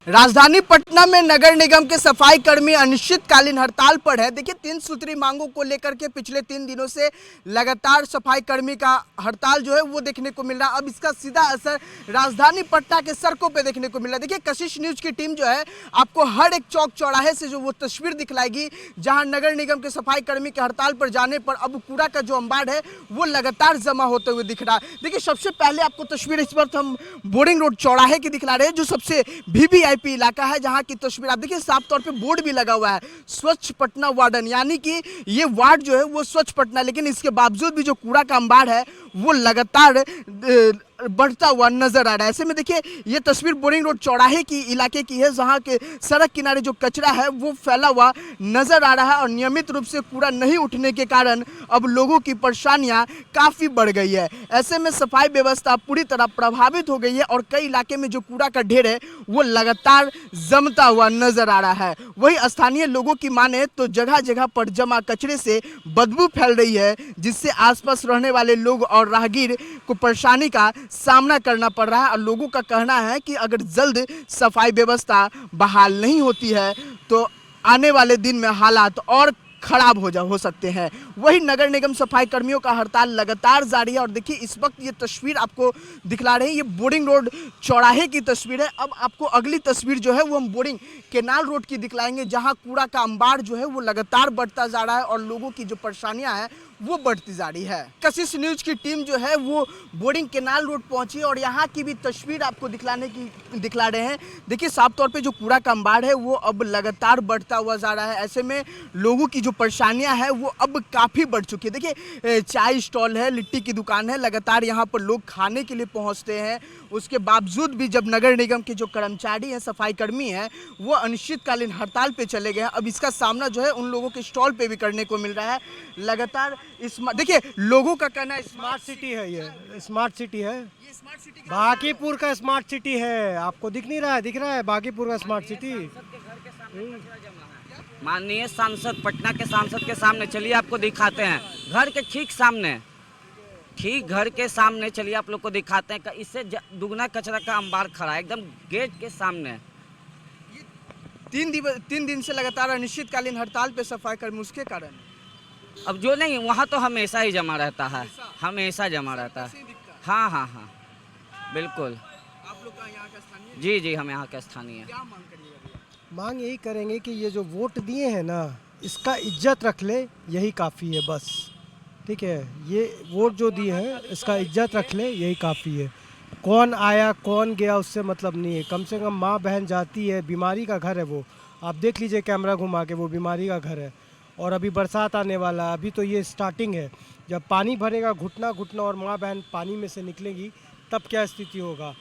राजधानी पटना में नगर निगम के सफाई कर्मी अनिश्चितकालीन हड़ताल पर है। देखिए, 3 सूत्री मांगों को लेकर के पिछले 3 दिनों से लगातार सफाई कर्मी का हड़ताल जो है वो देखने को मिल रहा है। अब इसका सीधा असर राजधानी पटना के सड़कों पे देखने को मिल रहा है। देखिए, कशिश न्यूज की टीम जो है आपको हर एक चौक चौराहे से जो वो तस्वीर दिखलाएगी जहां नगर निगम के सफाई कर्मी के हड़ताल पर जाने पर अब कूड़ा का जो अंबार है वो लगातार जमा होते हुए दिख रहा है। देखिए, सबसे पहले आपको तस्वीर इस वक्त हम बोरिंग रोड चौराहे की दिखला रहे हैं, जो सबसे वीवीआईपी इलाका है, जहां की तस्वीर आप देखिए। साफ तौर पे बोर्ड भी लगा हुआ है, स्वच्छ पटना वार्डन, यानी कि ये वार्ड जो है वो स्वच्छ पटना, लेकिन इसके बावजूद भी जो कूड़ा का अंबार है वो लगातार बढ़ता हुआ नजर आ रहा है। ऐसे में देखिए, ये तस्वीर बोरिंग रोड चौराहे की इलाके की है, जहां के सड़क किनारे जो कचरा है वो फैला हुआ नजर आ रहा है और नियमित रूप से कूड़ा नहीं उठने के कारण अब लोगों की परेशानियां काफी बढ़ गई है। ऐसे में सफाई व्यवस्था पूरी तरह प्रभावित हो गई है और कई इलाके में जो कूड़ा का ढेर है वो लगातार जमता हुआ नजर आ रहा है। वही स्थानीय लोगों की माने तो जगह जगह पर जमा कचरे से बदबू फैल रही है, जिससे आसपास रहने वाले लोग और राहगीर को परेशानी का सामना करना पड़ रहा है। और लोगों का कहना है कि अगर जल्द सफाई व्यवस्था बहाल नहीं होती है तो आने वाले दिन में हालात और खराब हो सकते हैं। वही नगर निगम सफाई कर्मियों का हड़ताल लगातार जारी है। और देखिए, इस वक्त ये तस्वीर आपको दिखला रहे हैं, ये बोरिंग रोड चौराहे की तस्वीर है। अब आपको अगली तस्वीर जो है वो हम बोरिंग केनाल रोड की दिखलाएंगे, जहां कूड़ा का अंबार जो है वो लगातार बढ़ता जा रहा है और लोगों की जो परेशानियां हैं वो बढ़ती जा रही है। कशिश न्यूज की टीम जो है वो बोरिंग केनाल रोड पहुंची और यहाँ की भी तस्वीर आपको दिखला रहे हैं। देखिए, साफ तौर पे जो कूड़ा का अंबार है वो अब लगातार बढ़ता हुआ जा रहा है। ऐसे में लोगों की जो परेशानियां हैं वो अब काफ़ी बढ़ चुकी है। देखिए, चाय स्टॉल है, लिट्टी की दुकान है, लगातार यहाँ पर लोग खाने के लिए पहुँचते हैं। उसके बावजूद भी जब नगर निगम के जो कर्मचारी हैं, सफाई कर्मी हैं, वो अनिश्चितकालीन हड़ताल पे चले गए हैं। अब इसका सामना जो है उन लोगों के स्टॉल पे भी करने को मिल रहा है। लगातार देखिए, लोगों का कहना है स्मार्ट सिटी है, ये स्मार्ट सिटी है, ये स्मार्ट सिटी बांकीपुर का स्मार्ट सिटी है। आपको दिख नहीं रहा है? दिख रहा है बांकीपुर का स्मार्ट सिटी। माननीय सांसद, पटना के सांसद के सामने चलिए आपको दिखाते हैं, घर के ठीक सामने, ठीक घर के सामने चलिए आप लोग को दिखाते हैं। इससे दुगना कचरा का अंबार खड़ा है एकदम गेट के सामने। 3 दिन से लगातार अनिश्चितकालीन हड़ताल पे सफाई कर्मी, उसके कारण अब जो नहीं, वहाँ तो हमेशा ही जमा रहता है, हमेशा जमा रहता है। हाँ हाँ हाँ, बिल्कुल। आप लोग का यहाँ का स्थानीय? जी जी, हम यहाँ के स्थानीय हैं। क्या मांग करिएगा? मांग यही करेंगे कि ये जो वोट दिए हैं ना, इसका इज्जत रख ले, यही काफ़ी है बस। ठीक है, ये वोट जो दिए हैं इसका इज्जत रख ले, यही काफ़ी है। कौन आया कौन गया उससे मतलब नहीं है। कम से कम माँ बहन जाती है, बीमारी का घर है वो। आप देख लीजिए कैमरा घुमा के, वो बीमारी का घर है। और अभी बरसात आने वाला है, अभी तो ये स्टार्टिंग है। जब पानी भरेगा घुटना घुटना और माँ बहन पानी में से निकलेंगी तब क्या स्थिति होगा,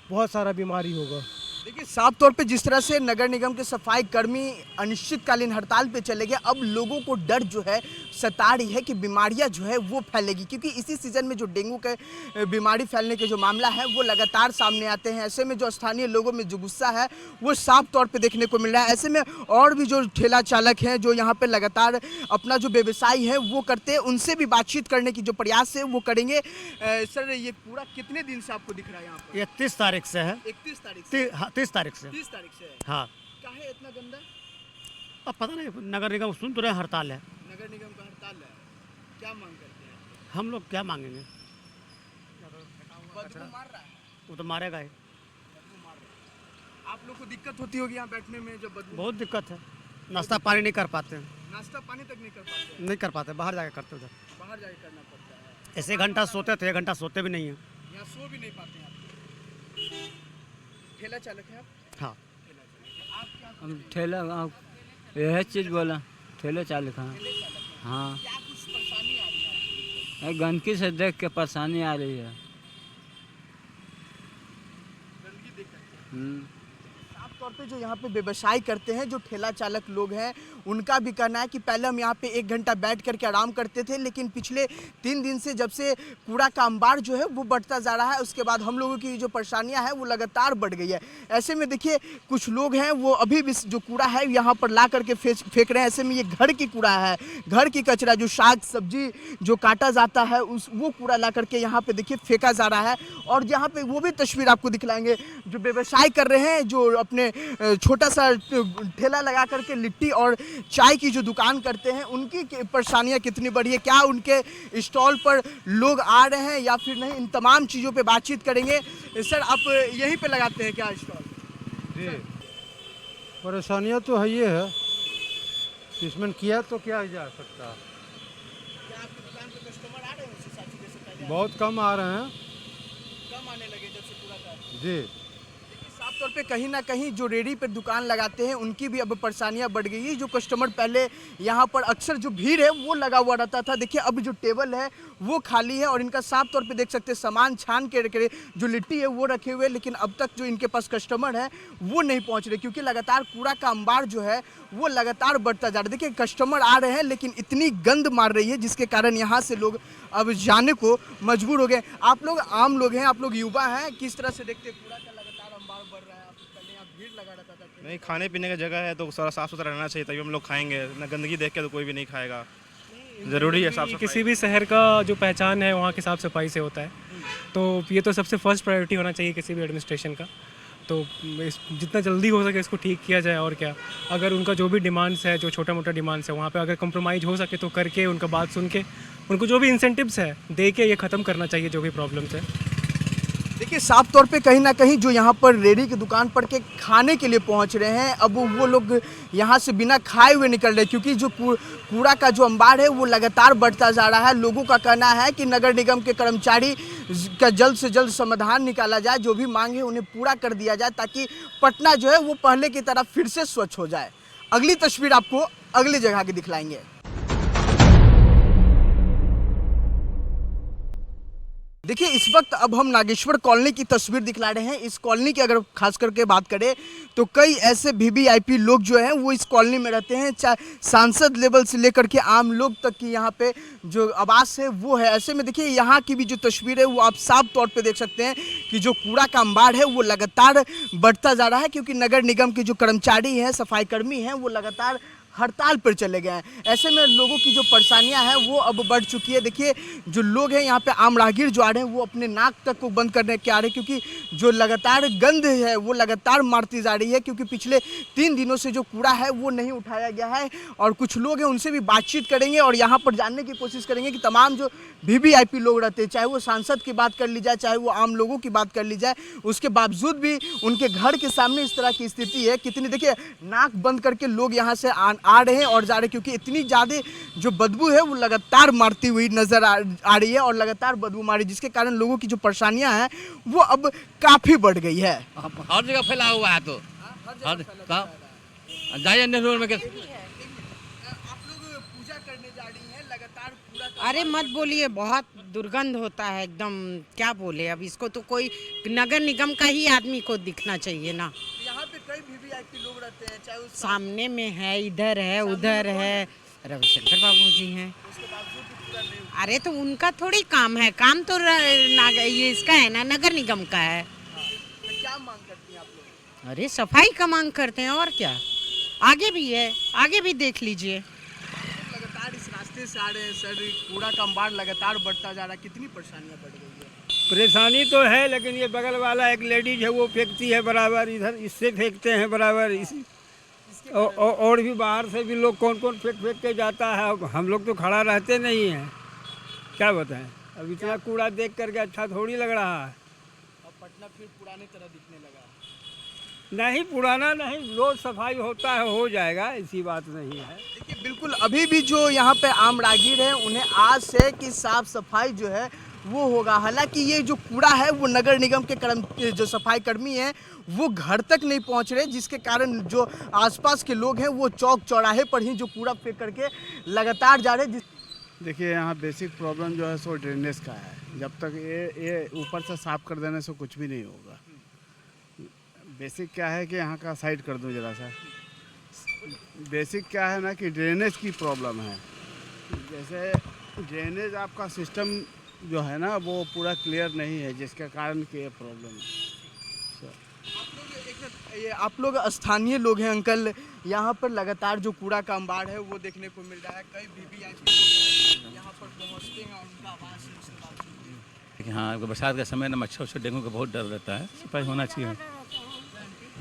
बहुत सारा बीमारी होगा। देखिए, साफ तौर पे जिस तरह से नगर निगम के सफाई कर्मी अनिश्चितकालीन हड़ताल पे चले गए, अब लोगों को डर जो है सता रही है कि बीमारियां जो है वो फैलेगी, क्योंकि इसी सीजन में जो डेंगू के बीमारी फैलने के जो मामला है वो लगातार सामने आते हैं। ऐसे में जो स्थानीय लोगों में जो गुस्सा है वो साफ तौर पे देखने को मिल रहा है। ऐसे में और भी जो ठेला चालक हैं जो यहाँ पे लगातार अपना जो व्यवसाय है वो करते हैं, उनसे भी बातचीत करने की जो प्रयास है वो करेंगे। सर, ये पूरा कितने दिन से आपको दिख रहा है यहाँ पर? ये 30 तारीख से है। 31 तारीख से? 30 तारीख से। 30 तारीख से है। हाँ, काहे इतना गंदा? अब पता नहीं, नगर निगम सुन तो रहे हड़ताल है। नगर निगम का हड़ताल है, क्या मांग करते हैं? हम लोग क्या मांगेंगे? बदबू मार रहा है, वो तो मारेगा ही। बदबू मार रहा है। आप लोग को दिक्कत होती होगी यहाँ बैठने में जब बदबू? बहुत दिक्कत है, नाश्ता पानी नहीं कर पाते हैं। नाश्ता पानी तक नहीं कर पाते? नहीं कर पाते, बाहर जाके करते उधर। बाहर जाके करना पड़ता है। ऐसे घंटा सोते थे, 1 घंटा सोते भी नहीं है। यहाँ सो भी नहीं पाते हैं आप? ठेला चालक है आप? हाँ, ठेला चालक है। आप क्या हम ठेला, यह चीज़ बोला, ठेले चालक हाँ। ठेले चालक हैं? हाँ, क्या कुछ परेशानी आ रही है आपको? गंदगी से देख के परेशानी आ रही है। गंदगी देख करके? साफ तौर पे जो यहाँ पे व्यवसाय करते हैं, जो ठेला चालक लोग हैं, उनका भी कहना है कि पहले हम यहाँ पे 1 घंटा बैठ करके आराम करते थे, लेकिन पिछले 3 दिन से जब से कूड़ा का अंबार जो है वो बढ़ता जा रहा है, उसके बाद हम लोगों की जो परेशानियां हैं वो लगातार बढ़ गई है। ऐसे में देखिए, कुछ लोग हैं वो अभी भी जो कूड़ा है यहाँ पर ला करके फेंक रहे हैं। ऐसे में ये घर की कूड़ा है, घर की कचरा, जो साग सब्जी जो काटा जाता है वो कूड़ा ला करके यहाँ पे देखिए फेंका जा रहा है। और यहाँ पे वो भी तस्वीर आपको दिखलाएंगे, जो व्यवसाय कर रहे हैं, जो अपने छोटा सा ठेला लगा करके लिट्टी और चाय की जो दुकान करते हैं उनकी परेशानियां कितनी बड़ी है, क्या उनके स्टॉल पर लोग आ रहे हैं या फिर नहीं, इन तमाम चीज़ों पे बातचीत करेंगे। सर आप यहीं पे लगाते हैं क्या स्टॉल? जी, परेशानियाँ तो है, ये है ट्रीटमेंट किया तो क्या जा सकता है। क्या आपकी दुकान पे कस्टमर आ रहे हैं उसी साथी जैसे पहले? बहुत कम आ रहे हैं। कम आने लगे जब से पूरा था। जी, साफ तौर पे कहीं ना कहीं जो रेडी पे दुकान लगाते हैं उनकी भी अब परेशानियां बढ़ गई है। जो कस्टमर पहले यहाँ पर अक्सर जो भीड़ है वो लगा हुआ रहता था, देखिए अब जो टेबल है वो खाली है और इनका साफ तौर पे देख सकते हैं सामान छान के रखे, जो लिट्टी है वो रखे हुए, लेकिन अब तक जो इनके पास कस्टमर है वो नहीं पहुँच रहे क्योंकि लगातार कूड़ा का अंबार जो है वो लगातार बढ़ता जा रहा है। देखिए कस्टमर आ रहे हैं लेकिन इतनी गंद मार रही है जिसके कारण यहाँ से लोग अब जाने को मजबूर हो गए। आप लोग आम लोग हैं, आप लोग युवा हैं, किस तरह से देखते हैं कूड़ा का लगातार अंबार बढ़ रहा है? आप पहले यहाँ भीड़ लगा रहता था। नहीं, खाने पीने का जगह है तो सारा साफ सुथरा रहना चाहिए तभी हम लोग खाएंगे, ना गंदगी देख के तो कोई भी नहीं खाएगा। ज़रूरी है साफ सफाई। किसी भी शहर का जो पहचान है वहाँ की साफ़ सफाई से होता है, तो ये तो सबसे फर्स्ट प्रायोरिटी होना चाहिए किसी भी एडमिनिस्ट्रेशन का। तो जितना जल्दी हो सके इसको ठीक किया जाए। और क्या, अगर उनका जो भी डिमांड्स है, जो छोटा मोटा डिमांड्स है, वहाँ पे अगर कंप्रोमाइज़ हो सके तो करके उनका बात सुन के उनको जो भी इंसेंटिव्स है दे के ये ख़त्म करना चाहिए जो भी प्रॉब्लम्स है। देखिए साफ तौर पे कहीं ना कहीं जो यहाँ पर रेडी की दुकान पर के खाने के लिए पहुँच रहे हैं, अब वो लोग यहाँ से बिना खाए हुए निकल रहे हैं क्योंकि जो कूड़ा का जो अंबार है वो लगातार बढ़ता जा रहा है। लोगों का कहना है कि नगर निगम के कर्मचारी का जल्द से जल्द समाधान निकाला जाए, जो भी मांग है उन्हें पूरा कर दिया जाए ताकि पटना जो है वो पहले की तरह फिर से स्वच्छ हो जाए। अगली तस्वीर आपको अगली जगह की दिखलाएंगे। देखिए इस वक्त अब हम नागेश्वर कॉलोनी की तस्वीर दिखला रहे हैं। इस कॉलोनी की अगर खास करके बात करें तो कई ऐसे वीवीआईपी लोग जो हैं वो इस कॉलोनी में रहते हैं, चाहे सांसद लेवल से लेकर के आम लोग तक की यहाँ पे जो आवास है वो है। ऐसे में देखिए यहाँ की भी जो तस्वीर है वो आप साफ तौर पे देख सकते हैं कि जो कूड़ा का अंबार है वो लगातार बढ़ता जा रहा है क्योंकि नगर निगम के जो कर्मचारी हैं, सफाई कर्मी हैं, वो लगातार हड़ताल पर चले गए हैं। ऐसे में लोगों की जो परेशानियां हैं वो अब बढ़ चुकी है। देखिए जो लोग हैं यहाँ पे आम राहगीर जो आ रहे हैं वो अपने नाक तक को बंद करने के आ रहे हैं क्योंकि जो लगातार गंध है वो लगातार मारती जा रही है क्योंकि पिछले 3 दिनों से जो कूड़ा है वो नहीं उठाया गया है। और कुछ लोग हैं उनसे भी बातचीत करेंगे और यहाँ पर जानने की कोशिश करेंगे कि तमाम जो वीवीआईपी लोग रहते हैं, चाहे वो सांसद की बात कर ली जाए, चाहे वो आम लोगों की बात कर ली जाए, उसके बावजूद भी उनके घर के सामने इस तरह की स्थिति है। कितनी देखिए नाक बंद करके लोग यहाँ से आ रहे हैं और जा रहे हैं क्योंकि इतनी ज़्यादा जो बदबू है वो लगातार मारती हुई नजर आ रही है और लगातार बदबू मारी, जिसके कारण लोगों की जो परेशानियां हैं वो अब काफ़ी बढ़ गई है। हर जगह फैला हुआ है, तो हर जाइए नेहरू में आप लोग पूजा करने जा रही हैं, लगातार पूरा अरे मत बोलिए, बहुत दुर्गंध होता है एकदम, क्या बोले अब इसको। तो कोई नगर निगम का ही आदमी को दिखना चाहिए ना। यहाँ पे कई वीवीआईपी लोग रहते हैं, चाहे उस सामने में है, इधर है, उधर है, रविशंकर बाबू जी हैं। अरे तो उनका थोड़ी काम है, काम तो ये इसका है ना, नगर निगम का है। तो क्या मांग करती हैं आप लोग? अरे सफाई का मांग करते हैं और क्या, आगे भी है, आगे भी देख लीजिए। लगातार इस रास्ते से आ रहे हैं सर, कूड़ा का अंबार लगातार बढ़ता जा रहा है, कितनी परेशानियां बढ़ गई है? परेशानी तो है, लेकिन ये बगल वाला एक लेडीज है वो फेंकती है बराबर, इधर इससे फेंकते हैं बराबर, और भी बाहर से भी लोग कौन कौन फेंक के जाता है। हम लोग तो खड़ा रहते नहीं हैं, क्या बताएं। अब इतना कूड़ा देख करके अच्छा थोड़ी लग रहा है। अब पटना फिर पुरानी तरह दिखने लगा। नहीं, पुराना नहीं, रोज सफाई होता है, हो जाएगा, ऐसी बात नहीं है। देखिए बिल्कुल अभी भी जो यहाँ पे आम राहगीर हैं उन्हें आस है कि साफ सफाई जो है वो होगा। हालांकि ये जो कूड़ा है वो नगर निगम के जो सफाई कर्मी हैं वो घर तक नहीं पहुँच रहे, जिसके कारण जो आसपास के लोग हैं वो चौक चौराहे पर ही जो कूड़ा फेंक करके लगातार जा रहे हैं। देखिए यहाँ बेसिक प्रॉब्लम जो है सो ड्रेनेज का है। जब तक ये ऊपर से साफ कर देने से कुछ भी नहीं होगा। बेसिक क्या है कि यहाँ का साइड कर दूँ ज़रा सा। बेसिक क्या है ना कि ड्रेनेज की प्रॉब्लम है। जैसे ड्रेनेज आपका सिस्टम जो है ना वो पूरा क्लियर नहीं है, जिसके कारण कि ये प्रॉब्लम है। ये आप लोग स्थानीय लोग हैं अंकल, यहाँ पर लगातार जो कूड़ा का अंबार है वो देखने को मिल रहा है। कई वीवीआईपी यहाँ पर पहुँचते हैं और उनका आवाज़ उसके बाद देखिए हाँ, बरसात का समय ना मच्छर डेंगू का बहुत डर रहता है, सफाई होना चाहिए।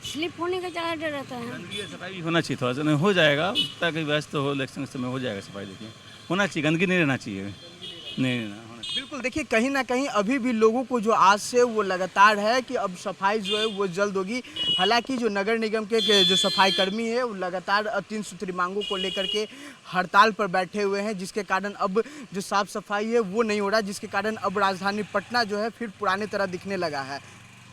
स्लिप होने का ज़्यादा डर रहता है। गंदगी और सफाई भी होना चाहिए, थोड़ा सा नहीं हो जाएगा, ताकि व्यस्त हो, इलेक्शन के समय हो जाएगा सफाई। देखिए होना चाहिए, गंदगी नहीं रहना चाहिए, नहीं रहना होना चाहिए। बिल्कुल, देखिए कहीं ना कहीं अभी भी लोगों को जो आस से वो लगातार है कि अब सफाई जो है वो जल्द होगी। हालांकि जो नगर निगम के जो सफाई कर्मी है वो लगातार 3 सूत्री मांगों को लेकर के हड़ताल पर बैठे हुए हैं, जिसके कारण अब जो साफ सफाई है वो नहीं हो रहा, जिसके कारण अब राजधानी पटना जो है फिर पुराने तरह दिखने लगा है।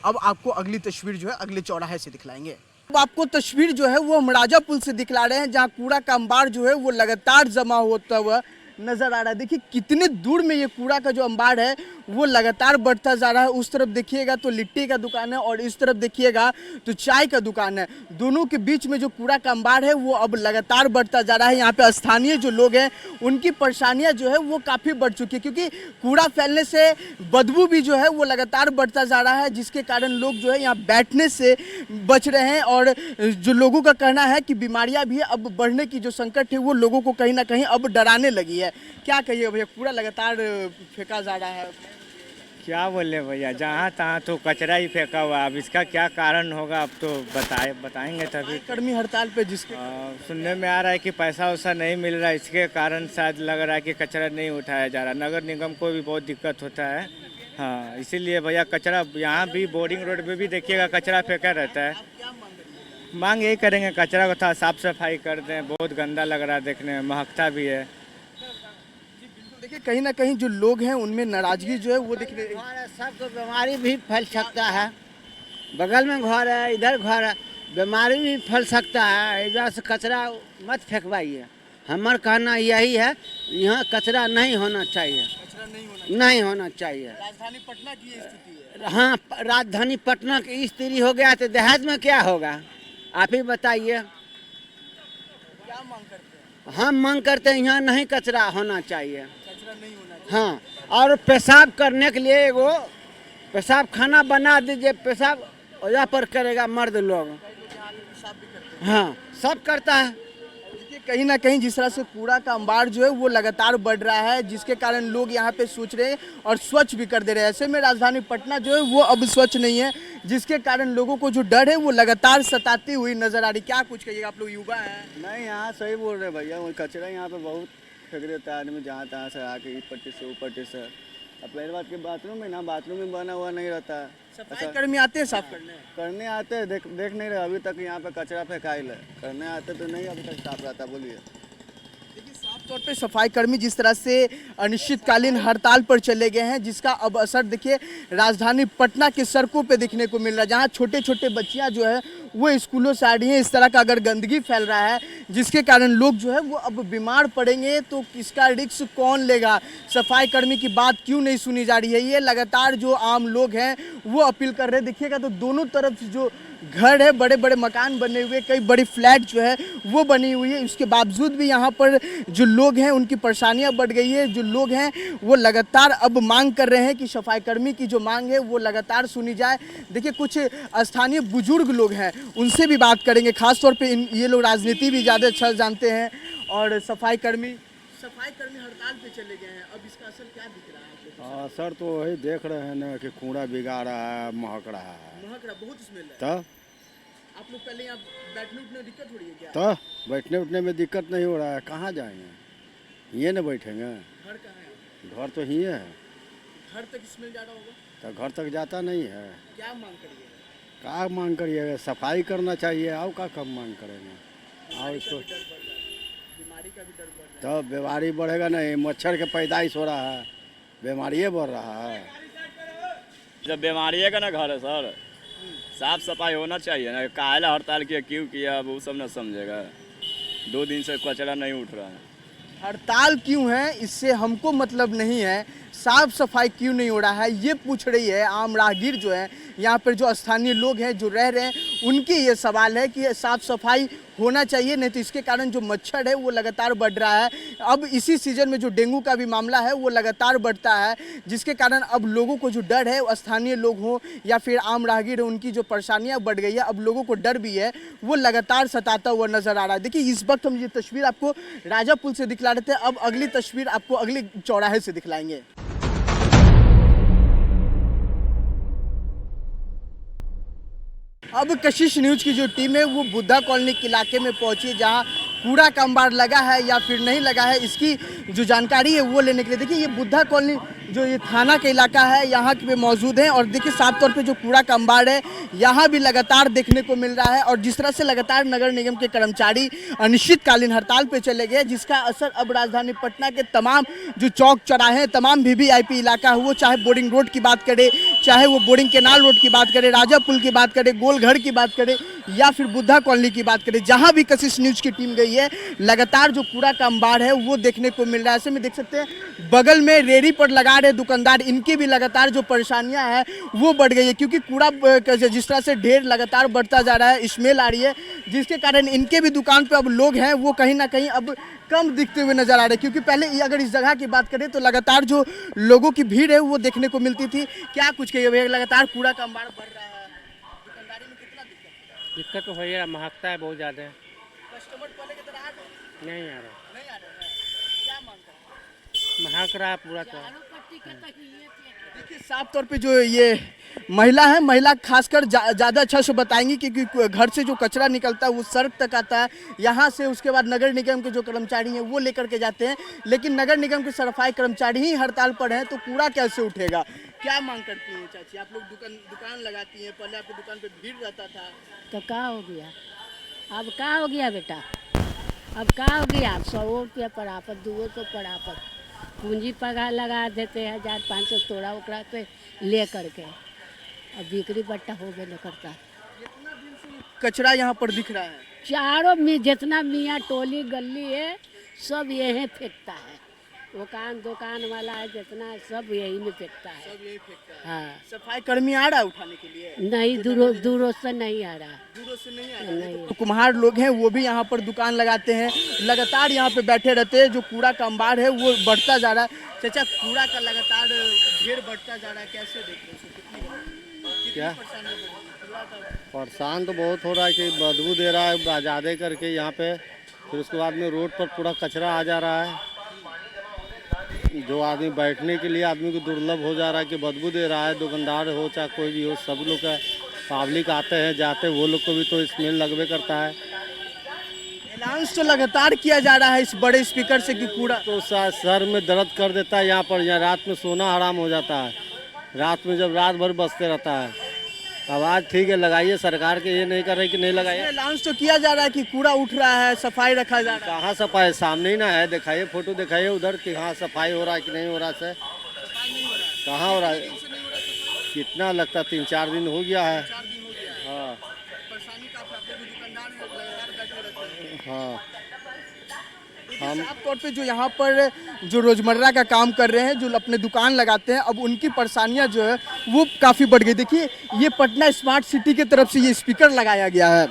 अब आपको अगली तस्वीर जो है अगले चौराहे से दिखलाएंगे। अब आपको तस्वीर जो है वो हम राजा पुल से दिखला रहे हैं, जहाँ कूड़ा का अंबार जो है वो लगातार जमा होता हुआ नजर आ रहा है। देखिए कितने दूर में ये कूड़ा का जो अंबार है वो लगातार बढ़ता जा रहा है। उस तरफ देखिएगा तो लिट्टी का दुकान है और इस तरफ देखिएगा तो चाय का दुकान है। दोनों के बीच में जो कूड़ा का अंबार है वो अब लगातार बढ़ता जा रहा है। यहाँ पे स्थानीय जो लोग हैं उनकी परेशानियां जो है वो काफ़ी बढ़ चुकी है, क्योंकि कूड़ा फैलने से बदबू भी जो है वो लगातार बढ़ता जा रहा है, जिसके कारण लोग जो है यहाँ बैठने से बच रहे हैं। और जो लोगों का कहना है कि बीमारियाँ भी अब बढ़ने की जो संकट है वो लोगों को कहीं ना कहीं अब डराने लगी है। क्या कहिए भैया, कूड़ा लगातार फेंका जा रहा है? क्या बोले भैया, जहाँ तहाँ तो कचरा ही फेंका हुआ। अब इसका क्या कारण होगा अब तो बताएंगे तभी। कर्मी हड़ताल पे जिसके सुनने में आ रहा है कि पैसा वैसा नहीं मिल रहा है, इसके कारण शायद लग रहा है कि कचरा नहीं उठाया जा रहा। नगर निगम को भी बहुत दिक्कत होता है। हाँ, इसीलिए भैया कचरा यहाँ भी बोर्डिंग रोड पे भी देखिएगा कचरा फेंका रहता है। मांग यही करेंगे कचरा को थोड़ा साफ सफाई कर दें, बहुत गंदा लग रहा है देखने में, महकता भी है। देखिए कहीं ना कहीं जो लोग हैं उनमें नाराजगी जो है वो दिख रही है। सबको बीमारी भी फैल सकता है, बगल में घर है, इधर घर है, बीमारी भी फैल सकता है। इधर से कचरा मत फेंकवाइए, हमारा कहना यही है, यहाँ कचरा नहीं होना चाहिए, नहीं होना चाहिए। राजधानी पटना की ये स्थिति है। हाँ, राजधानी पटना की स्थिति हो गया तो देहात में क्या होगा, आप ही बताइए। क्या मांग करते हैं? हम मांग करते हैं यहाँ नहीं कचरा होना चाहिए, कचरा नहीं होना चाहिए। हाँ, और पेशाब करने के लिए वो पेशाब खाना बना दीजिए, पेशाब ओजा पर करेगा मर्द लोग। हाँ, सब करता है। देखिए कहीं ना कहीं जिस तरह से कूड़ा का अंबार जो है वो लगातार बढ़ रहा है, जिसके कारण लोग यहाँ पे सोच रहे हैं और स्वच्छ भी कर दे रहे हैं। ऐसे में राजधानी पटना जो है वो अब स्वच्छ नहीं है, जिसके कारण लोगों को जो डर है वो लगातार सताती हुई नजर आ रही। क्या कुछ कहिएगा, आप लोग युवा हैं? नहीं, यहाँ सही बोल रहे भैया, वो कचरा यहाँ पे बहुत फेंक देता है आदमी, जहाँ तहाँ से आके, इस पट्टी से ऊपर पट्टी से। अब पहली बात के बाथरूम में ना, बाथरूम में बना हुआ नहीं रहता है। सफाई कर्मी आते हैं साफ करने आते हैं, देख नहीं रहे अभी तक यहाँ पे कचरा फेंकाइल है। करने आते तो नहीं अभी तक साफ रहता। बोलिए। देखिए साफ तौर पे सफाई कर्मी जिस तरह से अनिश्चितकालीन हड़ताल पर चले गए हैं, जिसका अब असर देखिए राजधानी पटना के सड़कों पे दिखने को मिल रहा है, जहाँ छोटे छोटे बच्चियाँ जो है वो स्कूलों से आ रही हैं। इस तरह का अगर गंदगी फैल रहा है जिसके कारण लोग जो है वो अब बीमार पड़ेंगे, तो इसका रिस्क कौन लेगा? सफाई कर्मी की बात क्यों नहीं सुनी जा रही है? ये लगातार जो आम लोग हैं वो अपील कर रहे हैं। देखिएगा तो दोनों तरफ जो घर है, बड़े बड़े मकान बने हुए, कई बड़ी फ्लैट जो है वो बनी हुई है, उसके बावजूद भी यहाँ पर जो लोग हैं उनकी परेशानियाँ बढ़ गई है। जो लोग हैं वो लगातार अब मांग कर रहे हैं कि सफाई कर्मी की जो मांग है वो लगातार सुनी जाए। देखिए कुछ स्थानीय बुजुर्ग लोग हैं, उनसे भी बात करेंगे, खासतौर पे ये लोग राजनीति भी ज़्यादा अच्छा जानते हैं। और सफाई कर्मी हड़ताल पे चले गए हैं, अब इसका असर क्या दिख रहा है? सर तो वही देख रहे हैं ना कि कूड़ा बिगाड़ रहा है, महक रहा है, बहुत स्मेल है। तो आप लोग पहले यहाँ बैठने उठने में दिक्कत हो रही है क्या? तो बैठने उठने में दिक्कत नहीं हो रहा है, कहाँ जाएंगे, ये न बैठेंगे। घर कहाँ है? घर तो ही है। घर तक स्मेल जा रहा होगा? तो घर तक जाता नहीं है। क्या मांग करिएगा? क्या मांग करिएगा, सफाई करना चाहिए, आओ का कब मांग करेंगे। आओ इसको, बीमारी का भी डर बढ़ रहा है। तो बीमारी बढ़ेगा नहीं, मच्छर के पैदाइश हो रहा है, बीमारी बढ़ रहा है। जब बीमारी का ना घर है सर, साफ सफाई होना चाहिए ना। काहे हड़ताल किया, क्यों किया, अब वो सब ना समझेगा। 2 दिन से कचरा नहीं उठ रहा है। हड़ताल क्यों है इससे हमको मतलब नहीं है, साफ सफाई क्यों नहीं हो रहा है ये पूछ रही है आम राहगीर जो है, यहाँ पर जो स्थानीय लोग हैं जो रह रहे हैं, उनकी ये सवाल है कि साफ सफाई होना चाहिए, नहीं तो इसके कारण जो मच्छर है वो लगातार बढ़ रहा है। अब इसी सीजन में जो डेंगू का भी मामला है वो लगातार बढ़ता है, जिसके कारण अब लोगों को जो डर है, स्थानीय लोग हों या फिर आम राहगीर हो, उनकी जो परेशानियां बढ़ गई है, अब लोगों को डर भी है, वो लगातार सताता हुआ नजर आ रहा है। देखिए इस वक्त हम ये तस्वीर आपको राजा पुल से दिखला रहे थे, अब अगली तस्वीर आपको अगले चौराहे से दिखलाएंगे। अब कशिश न्यूज़ की जो टीम है वो बुद्धा कॉलोनी के इलाके में पहुंची है, जहां कूड़ा का अंबार लगा है या फिर नहीं लगा है, इसकी जो जानकारी है वो लेने के लिए। देखिए ये बुद्धा कॉलोनी जो ये थाना का इलाका है यहाँ पे मौजूद है, और देखिए साफ तौर पे जो कूड़ा का अंबार है यहाँ भी लगातार देखने को मिल रहा है। और जिस तरह से लगातार नगर निगम के कर्मचारी अनिश्चितकालीन हड़ताल पे चले गए, जिसका असर अब राजधानी पटना के तमाम जो चौक चौराहे, तमाम VVIP इलाका है, वो चाहे बोरिंग रोड की बात करें, चाहे वो बोरिंग केनाल रोड की बात करें, राजा पुल की बात करें, गोलघर की बात करें या फिर बुद्धा कॉलोनी की बात करें, जहां भी कशिश न्यूज़ की टीम गई है, लगातार जो कूड़ा का अंबार है वो देखने को मिल रहा है। ऐसे में देख सकते हैं बगल में रेहड़ी पर लगा रहे दुकानदार, इनकी भी लगातार जो परेशानियां हैं वो बढ़ गई है, क्योंकि कूड़ा जिस तरह से ढेर लगातार बढ़ता जा रहा है, स्मेल आ रही है, जिसके कारण इनके भी दुकान पे अब लोग हैं वो कहीं ना कहीं अब कम दिखते हुए नजर आ रहे हैं। क्योंकि पहले अगर इस जगह की बात करें तो लगातार जो लोगों की भीड़ है वो देखने को मिलती थी। क्या कुछ कहिए भैया, लगातार कूड़ा का अंबार बढ़ रहा है, दुकानदारी में कितना दिक्कत तो है यार, महकता है बहुत ज़्यादा। कस्टमर पहले की तरह नहीं आ रहा, नहीं आ रहा है, क्या मांग कर महक रहा है पूरा तो। देखिए साफ तौर पे जो ये महिला है, महिला खासकर ज़्यादा अच्छा से बताएंगी, क्योंकि घर से जो कचरा निकलता है वो सड़क तक आता है, यहाँ से उसके बाद नगर निगम के जो कर्मचारी हैं वो लेकर के जाते हैं, लेकिन नगर निगम के सफाई कर्मचारी ही हड़ताल पर हैं, तो कूड़ा कैसे उठेगा? क्या मांग करती हैं चाची? आप लोग दुकान लगाती हैं, पहले आपकी दुकान पे भीड़ रहता था, तो क्या हो गया? अब क्या हो गया बेटा? अब क्या हो गया? 100 रुपया पड़ापत, 200 पड़ापत, पूंजी पगार लगा देते हैं, 1500 तोड़ा उकड़ा पे ले करके, अब बिक्री बट्टा हो गया न करता। कचरा यहाँ पर दिख रहा है, चारों में जितना मियाँ टोली गली है सब यही फेंकता है, दुकान वाला है जितना सब यही में फेंकता है, सब यही फेंकता है। हाँ, सफाई कर्मी आ रहा है उठाने के लिए? नहीं, दूरों से नहीं आ रहा, दूरों से नहीं आ रहा। नहीं। तो कुम्हार लोग हैं वो भी यहाँ पर दुकान लगाते हैं, लगातार यहाँ पे बैठे रहते हैं, जो कूड़ा का अंबार है वो बढ़ता जा रहा है। चाचा कूड़ा का लगातार ढेर बढ़ता जा रहा है, कैसे देख रहे हो? क्या परेशान तो बहुत हो रहा है कि बदबू दे रहा है ज़्यादा करके यहाँ पे, फिर उसके बाद में रोड पर पूरा कचरा आ जा रहा है, जो आदमी बैठने के लिए आदमी को दुर्लभ हो जा रहा है कि बदबू दे रहा है। दुकानदार हो चाहे कोई भी हो, सब लोग का पब्लिक आते हैं जाते हैं, वो लोग को भी तो स्मेल लगवे करता है। अनाउंस तो लगातार किया जा रहा है इस बड़े स्पीकर से कि कूड़ा तो सर में दर्द कर देता है। यहाँ पर यहाँ रात में सोना हराम हो जाता है, रात में जब रात भर बजते रहता है। आवाज़ ठीक है लगाइए, सरकार के ये नहीं कर रही कि नहीं लगाइए। अनाउंस तो किया जा रहा है कि कूड़ा उठ रहा है, सफाई रखा जा रहा है। कहाँ सफाई? सामने ही ना है, दिखाइए फोटो दिखाइए उधर कि हाँ सफाई हो रहा है कि नहीं हो रहा है। कहाँ हो रहा है? कितना लगता 3-4 दिन हो गया है। हाँ हाँ, हम साफ तौर पे जो यहाँ पर जो रोजमर्रा का काम कर रहे हैं, जो अपने दुकान लगाते हैं, अब उनकी परेशानियां जो है वो काफ़ी बढ़ गई। देखिए ये पटना स्मार्ट सिटी की तरफ से ये स्पीकर लगाया गया है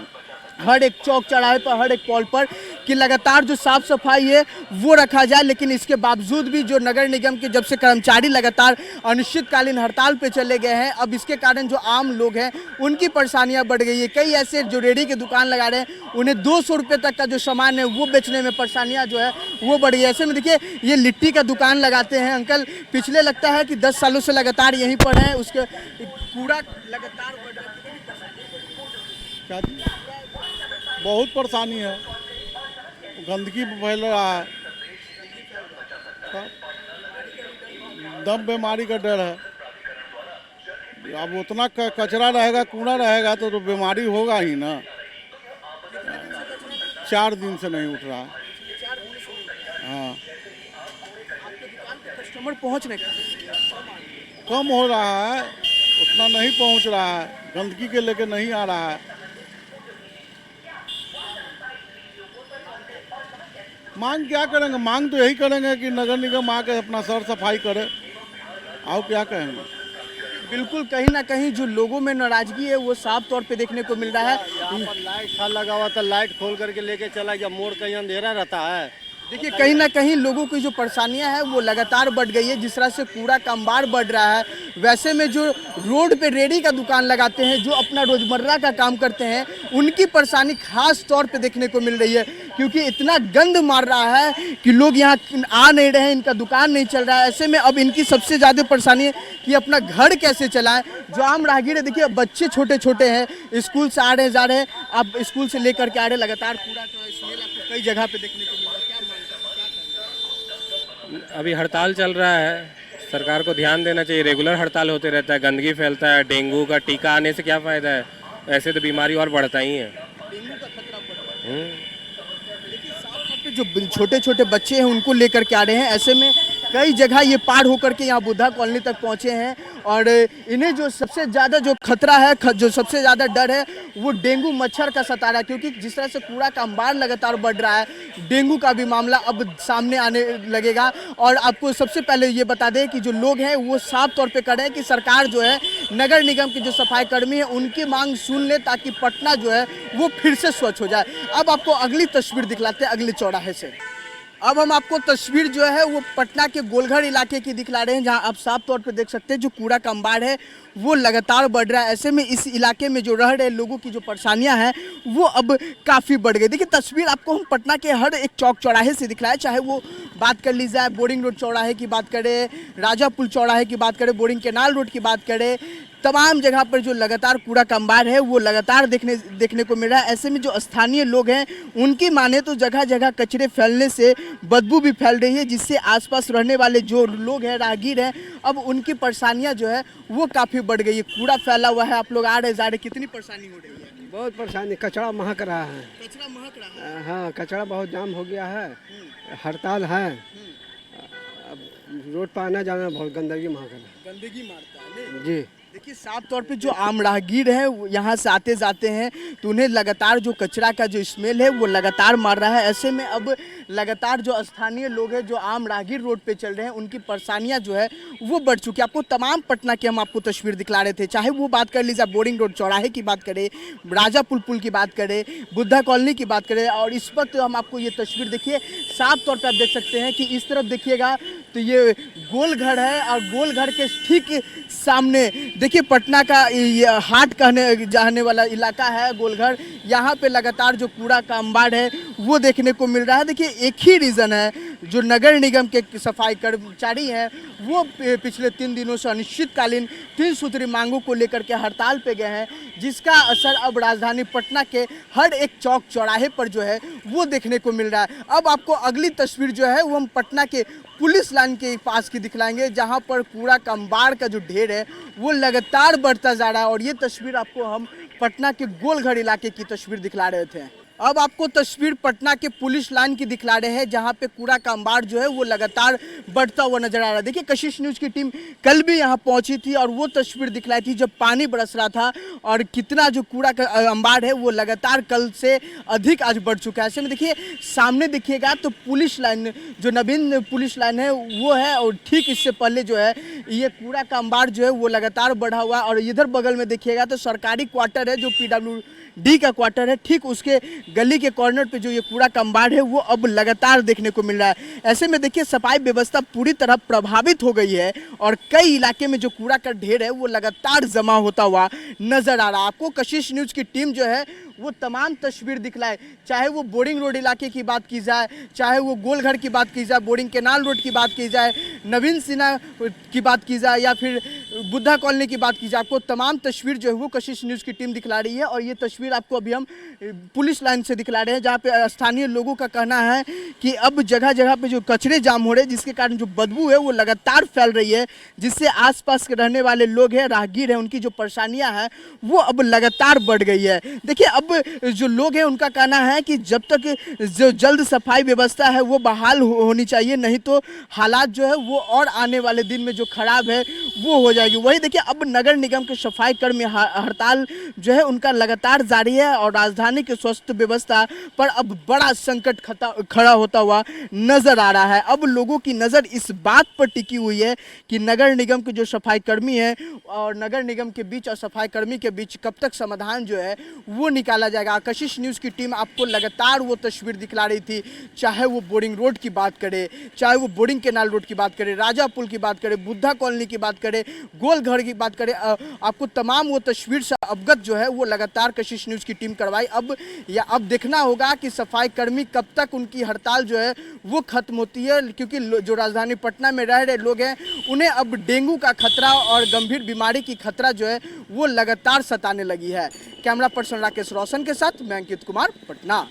हर एक चौक चौराहे पर, हर एक पॉल पर, कि लगातार जो साफ सफाई है वो रखा जाए। लेकिन इसके बावजूद भी जो नगर निगम के जब से कर्मचारी लगातार अनिश्चितकालीन हड़ताल पे चले गए हैं, अब इसके कारण जो आम लोग हैं उनकी परेशानियां बढ़ गई है। कई ऐसे जो रेहड़ी की दुकान लगा रहे हैं, उन्हें 200 रुपये तक का जो सामान है वो बेचने में परेशानियाँ जो है वो बढ़ गई। ऐसे में देखिए ये लिट्टी का दुकान लगाते हैं अंकल, पिछले लगता है कि 10 सालों से लगातार यहीं पर हैं, उसके कूड़ा लगातार बढ़ रहा है। बहुत परेशानी है, गंदगी फैल रहा है, दम बीमारी का डर है। अब उतना कचरा रहेगा, कूड़ा रहेगा तो बीमारी होगा ही ना। 4 दिन से नहीं उठ रहा। हाँ, कस्टमर पहुँचने का कम हो रहा है, उतना नहीं पहुंच रहा है, गंदगी के लेके नहीं आ रहा है। मांग क्या करेंगे? मांग तो यही करेंगे कि नगर निगम आके अपना सर सफाई करे, और क्या कहेंगे। बिल्कुल, कहीं ना कहीं जो लोगों में नाराजगी है वो साफ तौर पे देखने को मिल रहा है। यहाँ पर लाइट था लगा हुआ था, लाइट खोल करके लेके चला गया, मोड़ कहीं अंधेरा रहता है। देखिए कहीं ना कहीं लोगों की जो परेशानियां हैं वो लगातार बढ़ गई है। जिस तरह से कूड़ा का अंबार बढ़ रहा है, वैसे में जो रोड पे रेहड़ी का दुकान लगाते हैं, जो अपना रोजमर्रा का काम करते हैं, उनकी परेशानी खास तौर पे देखने को मिल रही है, क्योंकि इतना गंद मार रहा है कि लोग यहाँ आ नहीं रहे हैं, इनका दुकान नहीं चल रहा है। ऐसे में अब इनकी सबसे ज़्यादा परेशानी है कि अपना घर कैसे चलाएं। जो आम राहगीर है, देखिए बच्चे छोटे छोटे हैं, स्कूल से आ रहे जा रहे हैं, आप स्कूल से लेकर के आ रहे, लगातार कूड़ा का स्मेल आपको कई जगह पे देखने को मिल रहा है। क्या अभी हड़ताल चल रहा है, सरकार को ध्यान देना चाहिए। रेगुलर हड़ताल होते रहता है, गंदगी फैलता है, डेंगू का टीका आने से क्या फ़ायदा है, ऐसे तो बीमारी और बढ़ता ही है। डेंगू का खतरा बढ़ रहा है। देखिए साफ तौर पे जो छोटे छोटे बच्चे हैं उनको लेकर के आ रहे हैं। ऐसे में कई जगह ये पार होकर के यहाँ बुद्धा कॉलोनी तक पहुँचे हैं और इन्हें जो सबसे ज़्यादा जो खतरा है, जो सबसे ज़्यादा डर है, वो डेंगू मच्छर का सता रहा है। क्योंकि जिस तरह से कूड़ा का अंबार लगातार बढ़ रहा है, डेंगू का भी मामला अब सामने आने लगेगा। और आपको सबसे पहले ये बता दें कि जो लोग हैं वो साफ तौर पे कह रहे हैं कि सरकार जो है, नगर निगम के जो सफाई कर्मी है, उनकी मांग सुन ले ताकि पटना जो है वो फिर से स्वच्छ हो जाए। अब आपको अगली तस्वीर दिखलाते हैं अगले चौराहे से। अब हम आपको तस्वीर जो है वो पटना के गोलघर इलाके की दिखला रहे हैं, जहां आप साफ तौर पे देख सकते हैं जो कूड़ा का अंबार है वो लगातार बढ़ रहा है। ऐसे में इस इलाके में जो रह रहे लोगों की जो परेशानियां हैं वो अब काफ़ी बढ़ गई। देखिए तस्वीर आपको हम पटना के हर एक चौक चौराहे से दिखलाए, चाहे वो बात कर ली जाए बोरिंग रोड चौराहे की बात करें, राजा पुल चौराहे की बात करें, बोरिंग कैनाल रोड की बात करें, तमाम जगह पर जो लगातार कूड़ा का अंबार है वो लगातार देखने को मिल रहा है। ऐसे में जो स्थानीय लोग हैं उनकी माने तो जगह जगह कचरे फैलने से बदबू भी फैल रही है, जिससे आसपास रहने वाले जो लोग हैं, राहगीर हैं, अब उनकी परेशानियां जो है वो काफ़ी बढ़ गई है। कूड़ा फैला हुआ है, आप लोग आ रहे जा रहे, कितनी परेशानी हो रही है? बहुत परेशानी, कचरा महक रहा है। कचरा महक रहा है? हाँ, कचरा बहुत जाम हो गया है, हड़ताल है, अब रोड पर आना जाना बहुत गंदगी महक रहा है। गंदगी मारता है जी। देखिए साफ तौर पे जो आम राहगीर हैं यहाँ से आते जाते हैं तो उन्हें लगातार जो कचरा का जो स्मेल है वो लगातार मार रहा है। ऐसे में अब लगातार जो स्थानीय लोग हैं, जो आम राहगीर रोड पे चल रहे हैं, उनकी परेशानियां जो है वो बढ़ चुकी है। आपको तमाम पटना की हम आपको तस्वीर दिखला रहे थे, चाहे वो बात कर लीजिए बोरिंग रोड चौराहे की बात करें, राजा पुल की बात करें, बुद्धा कॉलोनी की बात करें। और इस वक्त हम आपको ये तस्वीर देखिए, साफ तौर पर आप देख सकते हैं कि इस तरफ देखिएगा तो ये गोलघर है और गोलघर के ठीक सामने देखिए पटना का ये हाट कहने जाने वाला इलाका है गोलघर। यहाँ पे लगातार जो कूड़ा का अंबार है वो देखने को मिल रहा है। देखिए एक ही रीज़न है, जो नगर निगम के सफाई कर्मचारी हैं वो पिछले 3 दिनों से अनिश्चितकालीन 3 सूत्री मांगों को लेकर के हड़ताल पे गए हैं, जिसका असर अब राजधानी पटना के हर एक चौक चौराहे पर जो है वो देखने को मिल रहा है। अब आपको अगली तस्वीर जो है वो हम पटना के पुलिस लाइन के पास की दिखलाएंगे, जहां पर कूड़ा का अंबार का जो ढेर है वो लगातार बढ़ता जा रहा है। और ये तस्वीर आपको हम पटना के गोलघर इलाके की तस्वीर दिखला रहे थे। अब आपको तस्वीर पटना के पुलिस लाइन की दिखला रहे हैं, जहां पे कूड़ा का अंबार जो है वो लगातार बढ़ता हुआ नजर आ रहा है। देखिए कशिश न्यूज़ की टीम कल भी यहां पहुंची थी और वो तस्वीर दिखलाई थी जब पानी बरस रहा था, और कितना जो कूड़ा का अंबार है वो लगातार कल से अधिक आज बढ़ चुका है। ऐसे में देखिए सामने देखिएगा तो पुलिस लाइन, जो नवीन पुलिस लाइन है वो है, और ठीक इससे पहले जो है ये कूड़ा का अंबार जो है वो लगातार बढ़ा हुआ है। और इधर बगल में देखिएगा तो सरकारी क्वार्टर है, जो PWD का क्वार्टर है, ठीक उसके गली के कॉर्नर पे जो ये कूड़ा का अंबार है वो अब लगातार देखने को मिल रहा है। ऐसे में देखिए सफाई व्यवस्था पूरी तरह प्रभावित हो गई है और कई इलाके में जो कूड़ा का ढेर है वो लगातार जमा होता हुआ नजर आ रहा है। आपको कशिश न्यूज़ की टीम जो है वो तमाम तस्वीर दिखलाए, चाहे वो बोरिंग रोड इलाके की बात की जाए, चाहे वो गोलघर की बात की जाए, बोरिंग कैनाल रोड की बात की जाए, नवीन सिन्हा की बात की जाए, या फिर बुद्धा कॉलोनी की बात की जाए, आपको तमाम तस्वीर जो है वो कशिश न्यूज़ की टीम दिखला रही है। और ये तस्वीर आपको अभी हम पुलिस लाइन से दिखला रहे हैं, जहाँ पे स्थानीय लोगों का कहना है कि अब जगह जगह पे जो कचरे जाम हो रहे हैं, जिसके कारण जो बदबू है वो लगातार फैल रही है, जिससे आसपास के रहने वाले लोग हैं, राहगीर हैं, उनकी जो परेशानियां हैं वो अब लगातार बढ़ गई है। देखिए अब जो लोग हैं उनका कहना है कि जब तक जो जल्द सफाई व्यवस्था है वो बहाल होनी चाहिए, नहीं तो हालात जो है वो और आने वाले दिन में जो खराब है वो हो जाएगी। वही देखिए अब नगर निगम के सफाई कर्मी हड़ताल जो है उनका लगातार जारी है और राजधानी के स्वास्थ्य व्यवस्था पर अब बड़ा संकट खड़ा होता हुआ नजर आ रहा है। अब लोगों की नज़र इस बात पर टिकी हुई है कि नगर निगम के जो सफाई कर्मी हैं और नगर निगम के बीच और सफाई कर्मी के बीच कब तक समाधान जो है वो निकाल निकाला जाएगा। कशिश न्यूज़ की टीम आपको लगातार वो तस्वीर दिखला रही थी, चाहे वो बोर्डिंग रोड की बात करे, चाहे वो बोर्डिंग कैनाल रोड की बात करे, राजा पुल की बात करे, बुद्धा कॉलोनी की बात करे, गोलघर की बात करे, आपको तमाम वो तस्वीर से अवगत जो है वो लगातार कशिश न्यूज़ की टीम करवाई। अब देखना होगा कि सफाई कर्मी कब तक उनकी हड़ताल जो है वो खत्म होती है, क्योंकि जो राजधानी पटना में रह रहे लोग हैं उन्हें अब डेंगू का खतरा और गंभीर बीमारी की खतरा जो है वो लगातार सताने लगी है। कैमरा पर्सन राकेश रोशन के साथ मैं अंकित कुमार, पटना।